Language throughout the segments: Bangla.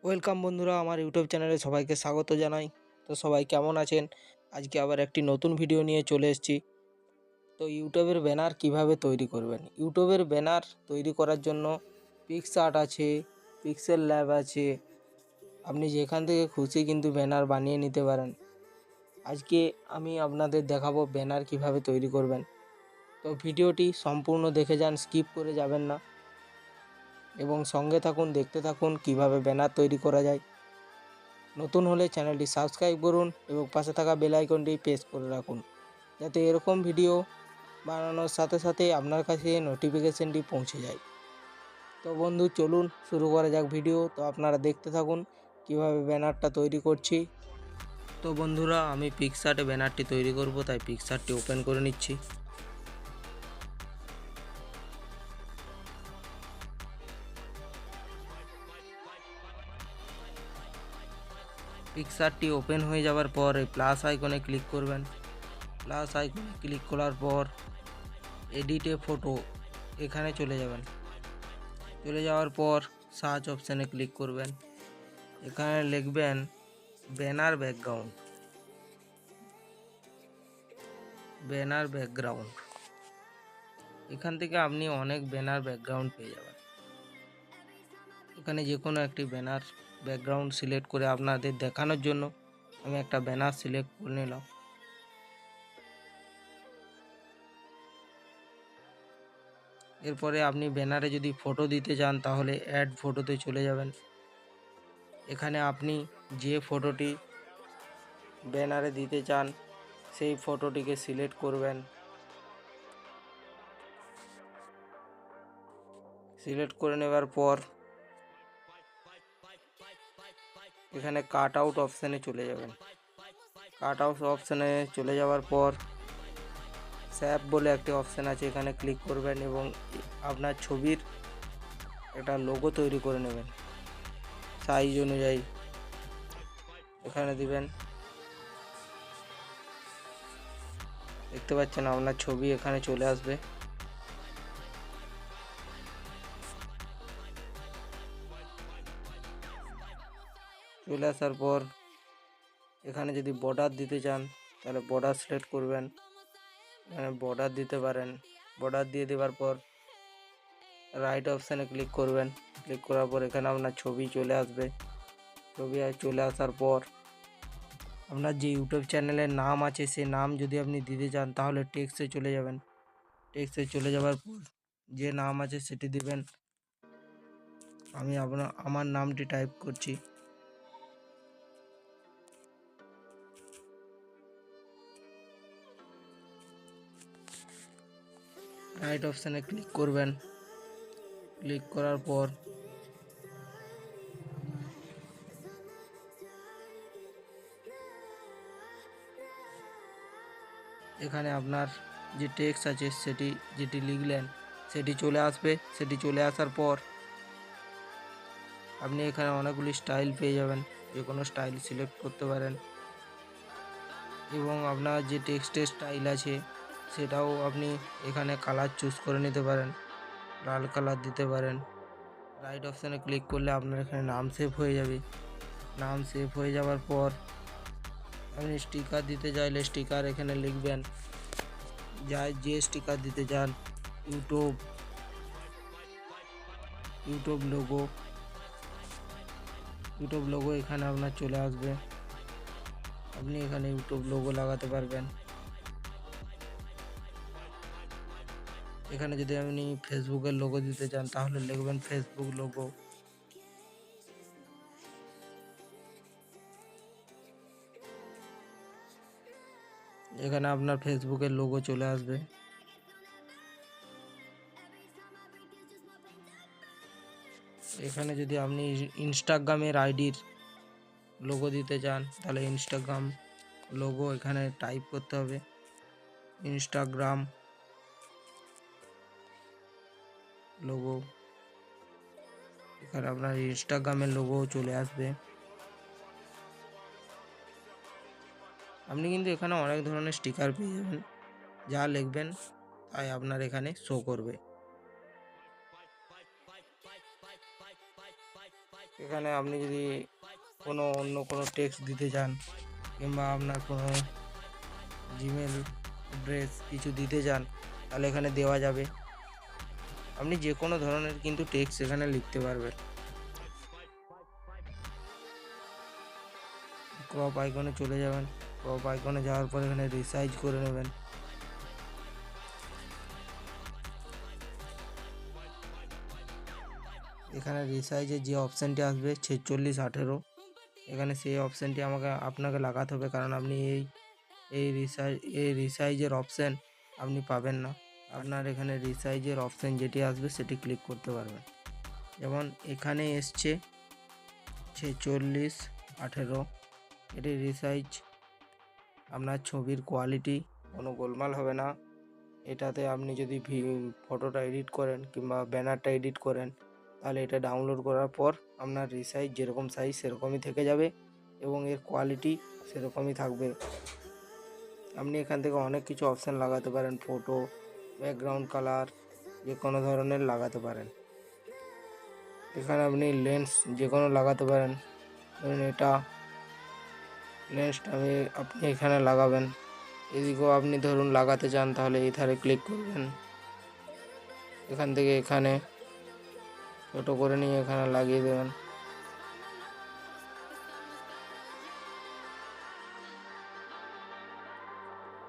ওয়েলকাম বন্ধুরা, আমার ইউটিউব চ্যানেলে সবাইকে স্বাগত জানাই। তো সবাই কেমন আছেন? আজকে আবার একটি নতুন ভিডিও নিয়ে চলে এসেছি। তো ইউটিউবের ব্যানার কিভাবে তৈরি করবেন। ইউটিউবের ব্যানার তৈরি করার জন্য পিক্সআর্ট আছে, পিক্সেল ল্যাব আছে। আপনি যেখান থেকে খুশি কিন্তু ব্যানার বানিয়ে নিতে পারেন। আজকে আমি আপনাদের দেখাবো ব্যানার কিভাবে তৈরি করবেন। তো ভিডিওটি সম্পূর্ণ দেখে যান, স্কিপ করে যাবেন না এবং সঙ্গে থাকুন, দেখতে থাকুন কিভাবে ব্যানার তৈরি করা যায়। নতুন হলে চ্যানেলটি সাবস্ক্রাইব করুন এবং পাশে থাকা বেল আইকনটি প্রেস করে রাখুন, যাতে এরকম ভিডিও বানানোর সাথে সাথে আপনার কাছে নোটিফিকেশনটি পৌঁছে যায়। তো বন্ধু চলুন শুরু করা যাক ভিডিও। তো আপনারা দেখতে থাকুন কিভাবে ব্যানারটা তৈরি করছি। তো বন্ধুরা, আমি পিক্সআর্টে ব্যানারটি তৈরি করব, তাই পিক্সআর্টটি ওপেন করে নিচ্ছি। পিক্সআর্টটি ওপেন হয়ে যাওয়ার পর এই প্লাস আইকনে ক্লিক করবেন। প্লাস আইকনে ক্লিক করার পর এডিটে ফটো এখানে চলে যাবেন। চলে যাওয়ার পর সার্চ অপশানে ক্লিক করবেন। এখানে লিখবেন ব্যানার ব্যাকগ্রাউন্ড। এখান থেকে আপনি অনেক ব্যানার ব্যাকগ্রাউন্ড পেয়ে যাবেন। এখানে যে কোনো একটি ব্যানার ব্যাকগ্রাউন্ড সিলেক্ট করে আপনাদের দেখানোর জন্য আমি একটা ব্যানার সিলেক্ট করে নিলাম। এরপরে আপনি ব্যানারে যদি ফটো দিতে চান তাহলে অ্যাড ফটোতে চলে যাবেন। এখানে আপনি যে ফটোটি ব্যানারে দিতে চান সেই ফটোটিকে সিলেক্ট করবেন। সিলেক্ট করে নেওয়ার পর এখানে কাট আউট অপশানে চলে যাবেন। কাট আউট অপশানে চলে যাওয়ার পর স্যাপ বলে একটি অপশান আছে, এখানে ক্লিক করবেন এবং আপনার ছবির একটা লোগো তৈরি করে নেবেন সাইজ অনুযায়ী। এখানে দিবেন, দেখতে পাচ্ছেন আপনার ছবি এখানে চলে আসবে। চলে আসার পর এখানে যদি বর্ডার দিতে চান তাহলে বর্ডার সিলেক্ট করবেন। এখানে বর্ডার দিতে পারেন। বর্ডার দিয়ে দেওয়ার পর রাইট অপশানে ক্লিক করবেন। ক্লিক করার পর এখানে আপনার ছবি চলে আসবে। ছবি চলে আসার পর আপনার যে ইউটিউব চ্যানেলের নাম আছে সে নাম যদি আপনি দিতে চান তাহলে টেক্সটে চলে যাবেন। টেক্সটে চলে যাওয়ার পর যে নাম আছে সেটি দিবেন। আমি আমার নামটি টাইপ করছি। রাইট অপশানে ক্লিক করবেন। ক্লিক করার পর এখানে আপনার যে টেক্সট আছে যেটি লিখলেন সেটি চলে আসবে। সেটি চলে আসার পর আপনি এখানে অনেকগুলি স্টাইল পেয়ে যাবেন, যে কোনো স্টাইল সিলেক্ট করতে পারেন এবং আপনার যে টেক্সটের স্টাইল আছে সেটাও আপনি এখানে কালার চুজ করে নিতে পারেন। লাল কালার দিতে পারেন। রাইট অপশানে ক্লিক করলে আপনার এখানে নাম সেভ হয়ে যাবে। নাম সেভ হয়ে যাওয়ার পর আপনি স্টিকার দিতে চাইলে স্টিকার এখানে লিখবেন, যে স্টিকার দিতে চান। ইউটিউব লোগো এখানে আপনার চলে আসবে। আপনি এখানে ইউটিউব লোগো লাগাতে পারবেন। এখানে যদি আপনি ফেসবুকের লোগো দিতে চান তাহলে লিখবেন ফেসবুক লোগো। এখানে আপনার ফেসবুকের লোগো চলে আসবে। এখানে যদি আপনি ইনস্টাগ্রামের আইডির লোগো দিতে চান তাহলে ইনস্টাগ্রাম লোগো এখানে টাইপ করতে হবে, ইনস্টাগ্রাম লোগো। এখানে আপনার ইনস্টাগ্রামের লোগো চলে আসবে। আপনি কিন্তু এখানে অনেক ধরনের স্টিকার পেয়ে যাবেন, যা লিখবেন তাই আপনার এখানে শো করবে। এখানে আপনি যদি অন্য কোনো টেক্সট দিতে চান কিংবা আপনার কোনো জিমেল অ্যাড্রেস কিছু দিতে চান তাহলে এখানে দেওয়া যাবে। আপনি যে কোনো ধরনের কিন্তু টেক্সট এখানে লিখতে পারবেন। ক্রপ আইকনে চলে যাবেন। ক্রপ আইকনে যাওয়ার পর এখানে রিসাইজ করে নেবেন। এখানে রিসাইজের যে অপশানটি আসবে 4618, এখানে সেই অপশানটি আপনাকে লাগাতে হবে, কারণ আপনি এই রিসাইজের অপশান আপনি পাবেন না। আপনার এখানে রিসাইজের অপশান যেটি আসবে সেটি ক্লিক করতে পারবেন। যেমন এখানে এসছে 4618, এটি রিসাইজ। আপনার ছবির কোয়ালিটি কোনো গোলমাল হবে না। এটাতে আপনি যদি ফটোটা এডিট করেন কিংবা ব্যানারটা এডিট করেন তাহলে এটা ডাউনলোড করার পর আপনার রিসাইজ যেরকম সাইজ সেরকমই থেকে যাবে এবং এর কোয়ালিটি সেরকমই থাকবে। আপনি এখান থেকে অনেক কিছু অপশান লাগাতে পারেন, ফটো, ব্যাকগ্রাউন্ড কালার, যে কোনো ধরনের লাগাতে পারেন। এখানে আপনি লেন্স যে কোনো লাগাতে পারেন। ধরুন এটা লেন্সটা আপনি এখানে লাগাবেন। এদিকেও আপনি ধরুন লাগাতে চান তাহলে এই ধারে ক্লিক করবেন। এখান থেকে এখানে ছোটো করে নিয়ে এখানে লাগিয়ে দেবেন।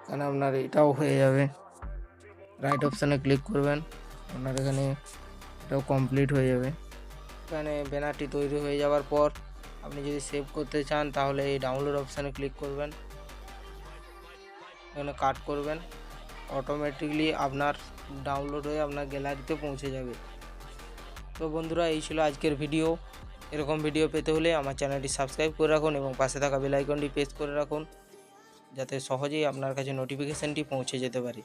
এখানে আপনার এটাও হয়ে যাবে। রাইট অপশানে ক্লিক করবেন, আপনার এখানে এটাও কমপ্লিট হয়ে যাবে। এখানে ব্যানারটি তৈরি হয়ে যাওয়ার পর আপনি যদি সেভ করতে চান তাহলে এই ডাউনলোড অপশানে ক্লিক করবেন, এখানে কাট করবেন, অটোমেটিকলি আপনার ডাউনলোড হয়ে আপনার গ্যালারিতে পৌঁছে যাবে। তো বন্ধুরা, এই ছিল আজকের ভিডিও। এরকম ভিডিও পেতে হলে আমার চ্যানেলটি সাবস্ক্রাইব করে রাখুন এবং পাশে থাকা বেল আইকনটি প্রেস করে রাখুন, যাতে সহজেই আপনার কাছে নোটিফিকেশানটি পৌঁছে যেতে পারে।